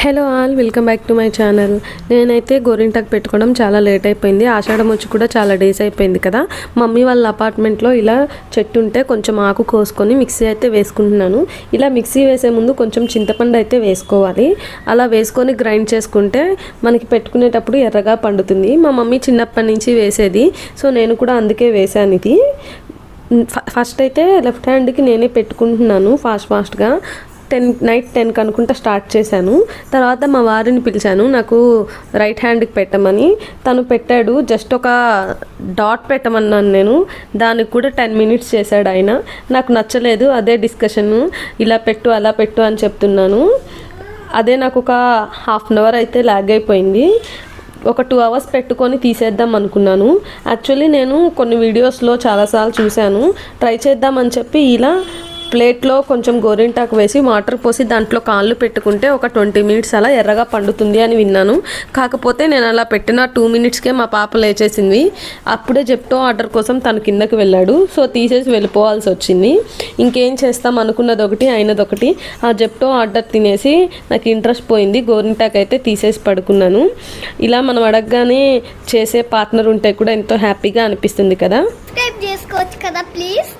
Hello all, welcome back to my channel. నేనైతే గోరింటాకు పెట్టుకోవడం చాలా లేట్ అయిపోయింది. ఆషాఢం వచ్చి కూడా చాలా డేస్ అయిపోయింది కదా. మమ్మీ వాళ్ళ అపార్ట్మెంట్లో ఇలా చెట్టు ఉంటే కొంచెం ఆకు కోసుకొని మిక్సీ అయితే వేసుకుంటున్నాను. ఇలా మిక్సీ వేసే ముందు కొంచెం చింతపండు అయితే వేసుకోవాలి. అలా వేసుకొని గ్రైండ్ చేసుకుంటే మనకి పెట్టుకునేటప్పుడు ఎర్రగా పండుతుంది. మా మమ్మీ చిన్నప్పటి నుంచి వేసేది, సో నేను కూడా అందుకే వేసాను ఇది. ఫస్ట్ అయితే లెఫ్ట్ హ్యాండ్కి నేనే పెట్టుకుంటున్నాను ఫాస్ట్గా. నైట్ 10కి అనుకుంటా స్టార్ట్ చేశాను. తర్వాత మా వారిని పిలిచాను నాకు రైట్ హ్యాండ్కి పెట్టమని. తను పెట్టాడు. జస్ట్ ఒక డాట్ పెట్టమన్నాను నేను, దానికి కూడా 10 మినిట్స్ చేశాడు ఆయన. నాకు నచ్చలేదు, అదే డిస్కషను, ఇలా పెట్టు అలా పెట్టు అని చెప్తున్నాను. అదే నాకు ఒక హాఫ్ అన్ అవర్ అయితే లాగ్ అయిపోయింది. ఒక 2 అవర్స్ పెట్టుకొని తీసేద్దాం అనుకున్నాను. యాక్చువల్లీ నేను కొన్ని వీడియోస్లో చాలాసార్లు చూశాను. ట్రై చేద్దామని చెప్పి ఇలా ప్లేట్లో కొంచెం గోరింటాకు వేసి వాటర్ పోసి దాంట్లో కాళ్ళు పెట్టుకుంటే ఒక 20 మినిట్స్ అలా ఎర్రగా పండుతుంది అని విన్నాను. కాకపోతే నేను అలా పెట్టిన 2 మినిట్స్కే మా పాప లేచేసింది. అప్పుడే జెప్టో ఆర్డర్ కోసం తను కిందకి వెళ్ళాడు, సో తీసేసి వెళ్ళిపోవాల్సి వచ్చింది. ఇంకేం చేస్తాం, అనుకున్నది ఒకటి అయినది ఒకటి. ఆ జెప్టో ఆర్డర్ తినేసి నాకు ఇంట్రెస్ట్ పోయింది. గోరింటాకు అయితే తీసేసి పడుకున్నాను. ఇలా మనం అడగగానే చేసే పార్ట్నర్ ఉంటే కూడా ఎంతో హ్యాపీగా అనిపిస్తుంది కదా. సబ్స్క్రైబ్ చేసుకోవచ్చు కదా ప్లీజ్.